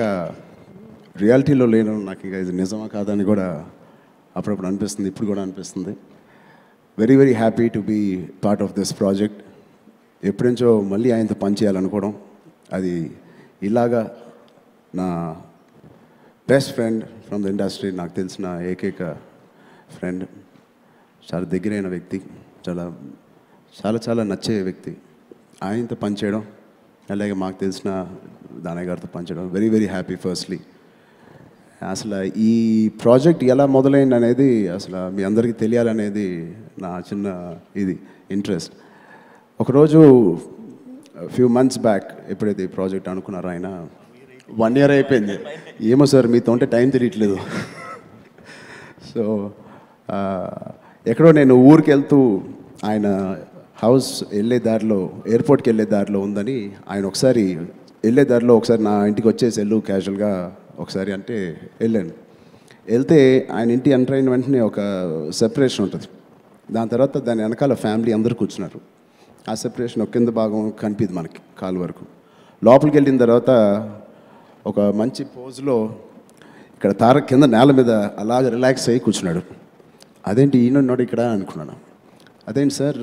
ఇంకా రియాలిటీలో లేను, నాకు ఇంకా ఇది నిజమా కాదని కూడా అప్పుడప్పుడు అనిపిస్తుంది, ఇప్పుడు కూడా అనిపిస్తుంది. Very very happy to be part of this project. ఎప్పుడుంచో మళ్ళీ ఆయనతో పనిచేయాలనుకోవడం, అది ఇలాగా నా best friend from the industry, నాకు తెలిసిన ఏకైక ఫ్రెండ్, చాలా దగ్గరైన వ్యక్తి, చాలా చాలా చాలా నచ్చే వ్యక్తి, ఆయనతో పనిచేయడం, అలాగే మాకు తెలిసిన దానయ్య గారితో పనిచేయడం వెరీ వెరీ హ్యాపీ. ఫస్ట్లీ అసలు ఈ ప్రాజెక్ట్ ఎలా మొదలైంది అనేది అసలు మీ అందరికీ తెలియాలనేది నా చిన్న ఇది ఇంట్రెస్ట్. ఒకరోజు ఫ్యూ మంత్స్ బ్యాక్ ఎప్పుడైతే ఈ ప్రాజెక్ట్ అనుకున్నారో ఆయన 1 year అయిపోయింది. ఏమో సార్ మీతో ఉంటే టైం తెలియట్లేదు. సో ఎక్కడో నేను ఊరికి వెళ్తూ ఆయన హౌస్ వెళ్ళే దారిలో, ఎయిర్పోర్ట్కి వెళ్ళే దారిలో ఉందని ఆయన ఒకసారి వెళ్ళే దారిలో ఒకసారి నా ఇంటికి వచ్చేసి వెళ్ళు క్యాజువల్గా ఒకసారి అంటే వెళ్ళాను. వెళ్తే ఆయన ఇంటి ఎంటర్ అయిన వెంటనే ఒక సెపరేషన్ ఉంటుంది. దాని తర్వాత దాని వెనకాల ఫ్యామిలీ అందరూ కూర్చున్నారు. ఆ సెపరేషన్ ఒక కింద భాగం కనిపిది మనకి కాలు వరకు. లోపలికి వెళ్ళిన తర్వాత ఒక మంచి పోజ్లో ఇక్కడ తారక్ కింద నేల మీద అలాగ రిలాక్స్ అయ్యి కూర్చున్నాడు. అదేంటి ఈయనన్నాడు ఇక్కడ అనుకున్నాను. అదేంటి సార్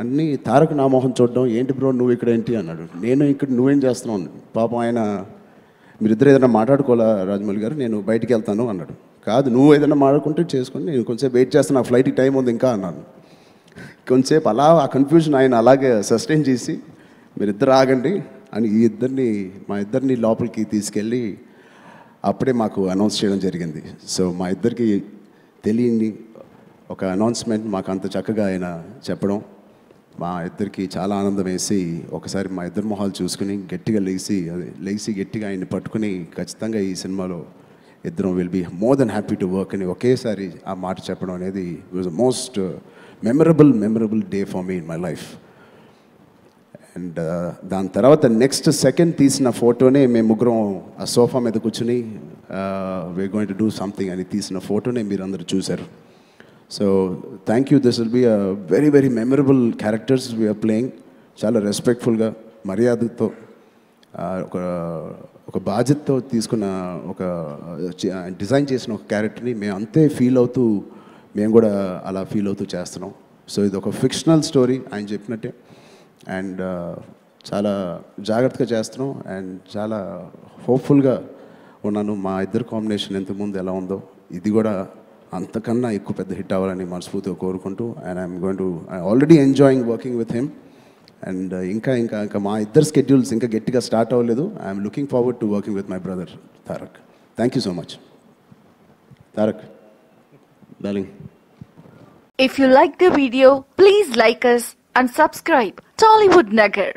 అన్నీ తారక్ నా మొహం చూడడం, ఏంటి బ్రో నువ్వు ఇక్కడ ఏంటి అన్నాడు. నేను ఇక్కడ నువ్వేం చేస్తున్నావు? పాపం ఆయన మీరిద్దరు ఏదైనా మాట్లాడుకోవాలా రాజమౌళి గారు, నేను బయటికి వెళ్తాను అన్నాడు. కాదు నువ్వు ఏదైనా మాట్లాడుకుంటే చేసుకొని, నేను కొంచెంసేపు వెయిట్ చేస్తాను, నా ఫ్లైట్కి టైం ఉంది ఇంకా అన్నాను. కొంచెంసేపు అలా ఆ కన్ఫ్యూజన్ ఆయన అలాగే సస్టైన్ చేసి మీరిద్దరు ఆగండి అని మా ఇద్దరిని లోపలికి తీసుకెళ్ళి అప్పుడే మాకు అనౌన్స్ చేయడం జరిగింది. సో మా ఇద్దరికి తెలియని ఒక అనౌన్స్మెంట్ మాకు అంత చక్కగా ఆయన చెప్పడం మా ఇద్దరికి చాలా ఆనందం వేసి, ఒకసారి మా ఇద్దరు మొహాలు చూసుకుని గట్టిగా లేచి గట్టిగా ఆయన్ని పట్టుకుని ఖచ్చితంగా ఈ సినిమాలో ఇద్దరం will be more then happy to work అని ఒకేసారి ఆ మాట చెప్పడం అనేది was the most memorable day for me in my life. And దాని తర్వాత నెక్స్ట్ సెకండ్ తీసిన ఫోటోనే మేము ముగ్గురం ఆ సోఫా మీద కూర్చుని we're going to do something అని తీసిన ఫోటోనే మీరు అందరూ చూశారు. So thank you. This will be a very very memorable characters we're playing. చాలా రెస్పెక్ట్ఫుల్గా, మర్యాదతో, ఒక బాధ్యతతో తీసుకున్న ఒక డిజైన్ చేసిన ఒక క్యారెక్టర్ని మేము అంతే ఫీల్ అవుతూ, మేము కూడా అలా ఫీల్ అవుతూ చేస్తున్నాం. సో ఇది ఒక ఫిక్షనల్ స్టోరీ ఆయన చెప్పినట్టే. అండ్ చాలా జాగ్రత్తగా చేస్తున్నాం అండ్ చాలా హోప్ఫుల్గా ఉన్నాను. మా ఇద్దరు కాంబినేషన్ ఇంతకుముందు ఎలా ఉందో ఇది కూడా అంతకన్నా ఎక్కువ పెద్ద హిట్ అవ్వాలని మనస్ఫూర్తిగా కోరుకుంటూ, and I already enjoying working with him. And ఇంకా మా ఇద్దరు స్కెడ్యూల్స్ ఇంకా గట్టిగా స్టార్ట్ అవ్వలేదు. I'm looking forward to working with my brother Tarak. Thank you so much. Tarak darling. If you like the video, please like us and subscribe Tollywood Nagar.